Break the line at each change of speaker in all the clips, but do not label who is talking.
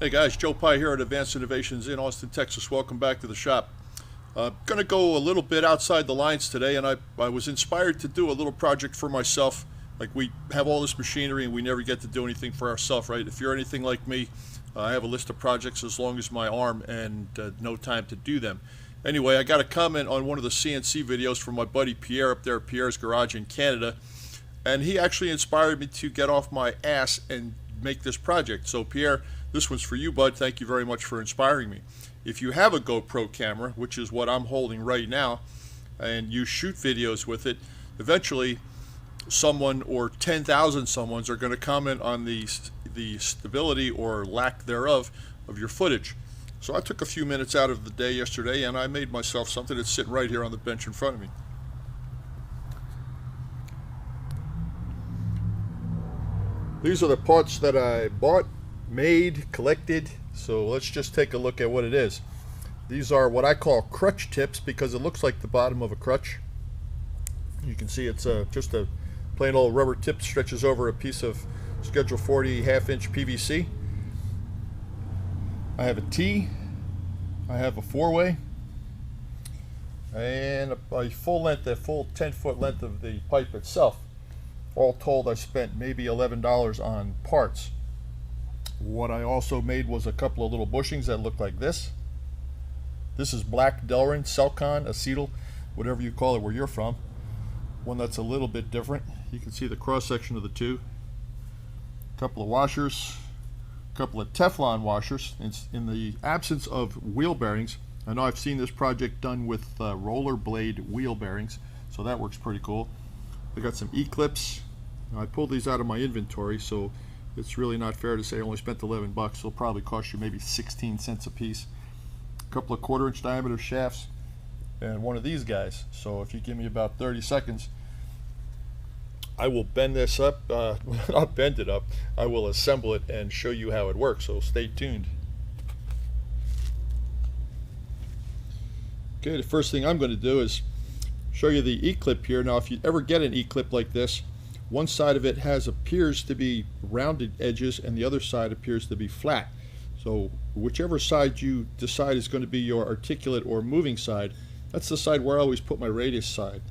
Hey guys, Joe Pye here at Advanced Innovations in Austin, Texas. Welcome back to the shop. Going to go a little bit outside the lines today, and I was inspired to do a little project for myself. Like, we have all this machinery and we never get to do anything for ourselves, right? If you're anything like me, I have a list of projects as long as my arm and no time to do them. Anyway, I got a comment on one of the CNC videos from my buddy Pierre up there at Pierre's Garage in Canada, and he actually inspired me to get off my ass and make this project. So Pierre, this one's for you, bud. Thank you very much for inspiring me. If you have a GoPro camera, which is what I'm holding right now, and you shoot videos with it, eventually someone or 10,000 someones are going to comment on the stability or lack thereof of your footage. So I took a few minutes out of the day yesterday and I made myself something that's sitting right here on the bench in front of me. These are the parts that I bought, made, collected. So let's just take a look at what it is. These are what I call crutch tips because it looks like the bottom of a crutch. You can see it's just a plain old rubber tip, stretches over a piece of Schedule 40 half-inch PVC. I have a T, I have a 4-way, and a full length, a full 10-foot length of the pipe itself. All told, I spent maybe $11 on parts. What I also made was a couple of little bushings that look like this. This is black Delrin, Selcon, acetal, whatever you call it where you're from. One that's a little bit different. You can see the cross section of the two. A couple of washers, a couple of Teflon washers. In the absence of wheel bearings, I know I've seen this project done with roller blade wheel bearings, so that works pretty cool. I got some E-clips. I pulled these out of my inventory, so it's really not fair to say I only spent 11 bucks. It'll probably cost you maybe 16 cents a piece. A couple of 1/4-inch diameter shafts, and one of these guys. So if you give me about 30 seconds, I will bend this up, not bend it up, I will assemble it and show you how it works, so stay tuned. Okay, the first thing I'm going to do is show you the E-clip here. Now if you ever get an E-clip like this, one side of it appears to be rounded edges and the other side appears to be flat. So whichever side you decide is going to be your articulate or moving side, that's the side where I always put my radius side.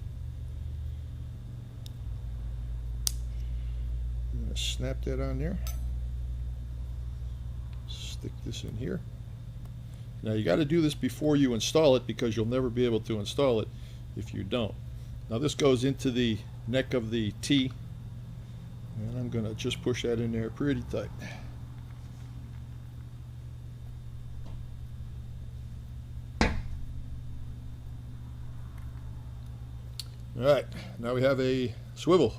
Snap that on there, stick this in here. Now you got to do this before you install it because you'll never be able to install it if you don't. Now this goes into the neck of the T, and I'm going to just push that in there pretty tight. Alright, now we have a swivel.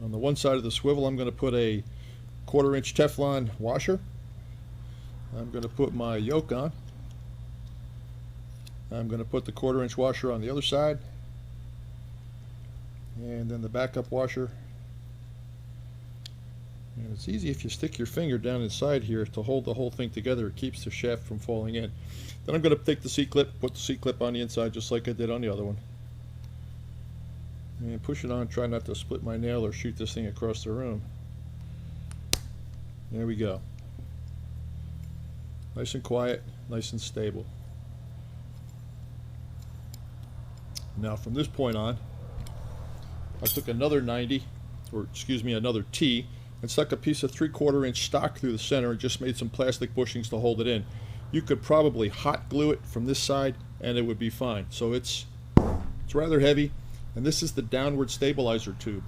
On the one side of the swivel, I'm going to put a 1/4-inch Teflon washer. I'm going to put my yoke on. I'm going to put the 1/4-inch washer on the other side, and then the backup washer. And it's easy if you stick your finger down inside here to hold the whole thing together. It keeps the shaft from falling in. Then I'm going to take the C-clip, put the C-clip on the inside just like I did on the other one. And push it on, try not to split my nail or shoot this thing across the room. There we go. Nice and quiet, nice and stable. Now from this point on, I took another 90, or excuse me, another T, and stuck a piece of 3/4-inch stock through the center and just made some plastic bushings to hold it in. You could probably hot glue it from this side and it would be fine. So it's rather heavy. And this is the downward stabilizer tube.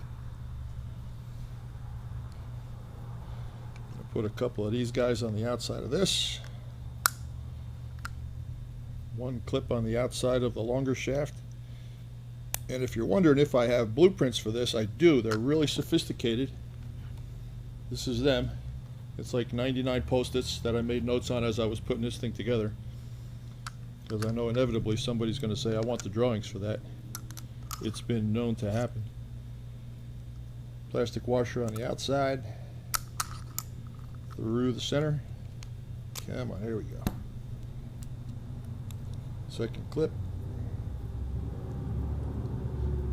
I'll put a couple of these guys on the outside of this. One clip on the outside of the longer shaft. And if you're wondering if I have blueprints for this, I do. They're really sophisticated. This is them. It's like 99 post-its that I made notes on as I was putting this thing together. Because I know inevitably somebody's going to say, I want the drawings for that. It's been known to happen. Plastic washer on the outside, through the center. Come on, here we go. Second clip.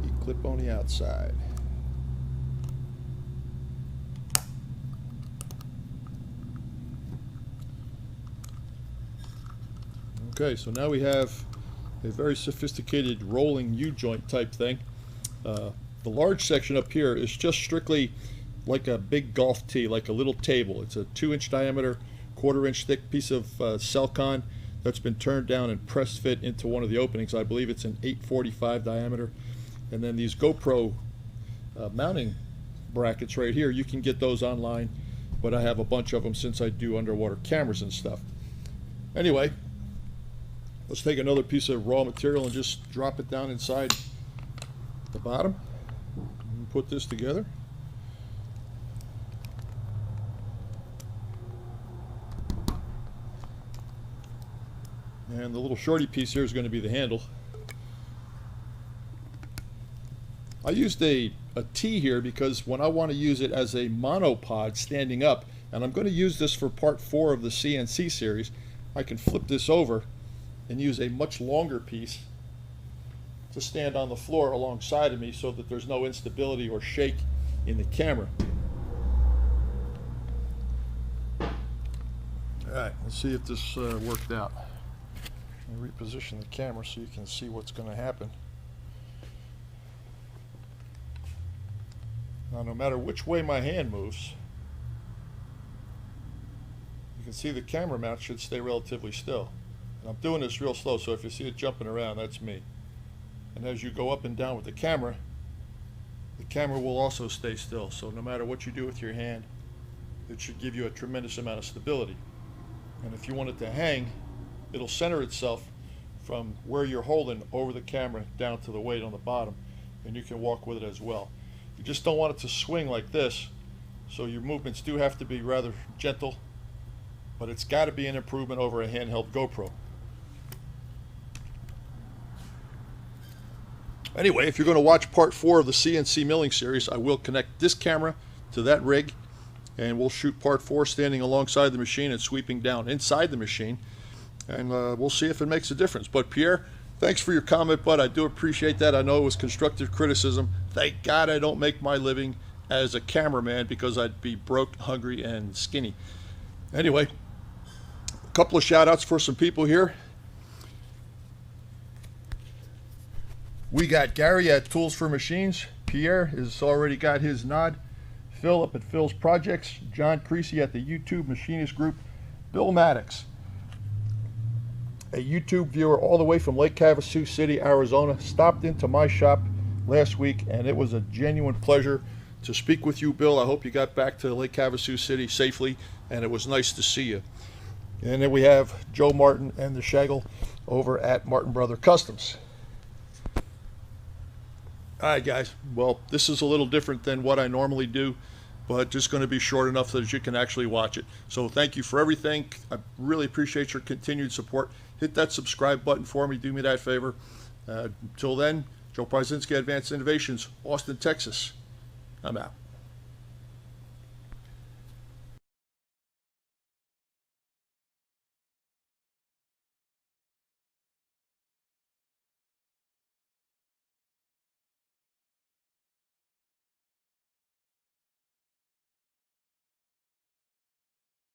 E-clip on the outside. Okay, so now we have a very sophisticated rolling U-joint type thing. The large section up here is just strictly like a big golf tee, like a little table. It's a 2-inch diameter, 1/4 inch thick piece of Celcon that's been turned down and press fit into one of the openings. I believe it's an 845 diameter. And then these GoPro mounting brackets right here, you can get those online, but I have a bunch of them since I do underwater cameras and stuff. Anyway, let's take another piece of raw material and just drop it down inside the bottom and put this together. And the little shorty piece here is going to be the handle. I used a T here because when I want to use it as a monopod standing up, and I'm going to use this for part 4 of the CNC series, I can flip this over and use a much longer piece to stand on the floor alongside of me so that there's no instability or shake in the camera. Alright, let's see if this worked out. Let me reposition the camera so you can see what's going to happen. Now, no matter which way my hand moves, you can see the camera mount should stay relatively still. And I'm doing this real slow, so if you see it jumping around, that's me. And as you go up and down with the camera will also stay still. So no matter what you do with your hand, it should give you a tremendous amount of stability. And if you want it to hang, it'll center itself from where you're holding over the camera down to the weight on the bottom, and you can walk with it as well. You just don't want it to swing like this, so your movements do have to be rather gentle, but it's got to be an improvement over a handheld GoPro. Anyway, if you're going to watch part 4 of the CNC milling series, I will connect this camera to that rig, and we'll shoot part 4 standing alongside the machine and sweeping down inside the machine, and we'll see if it makes a difference. But Pierre, thanks for your comment, bud. I do appreciate that. I know it was constructive criticism. Thank God I don't make my living as a cameraman, because I'd be broke, hungry, and skinny. Anyway, a couple of shout outs for some people here. We got Gary at Tools for Machines. Pierre has already got his nod. Phil up at Phil's Projects. John Creasy at the YouTube Machinist Group. Bill Maddox, a YouTube viewer all the way from Lake Havasu City, Arizona, stopped into my shop last week, and it was a genuine pleasure to speak with you, Bill. I hope you got back to Lake Havasu City safely, and it was nice to see you. And then we have Joe Martin and the Shaggle over at Martin Brother Customs. All right, guys. Well, this is a little different than what I normally do, but just going to be short enough that you can actually watch it. So thank you for everything. I really appreciate your continued support. Hit that subscribe button for me. Do me that favor. Until then, Joe Prysinski, Advanced Innovations, Austin, Texas. I'm out.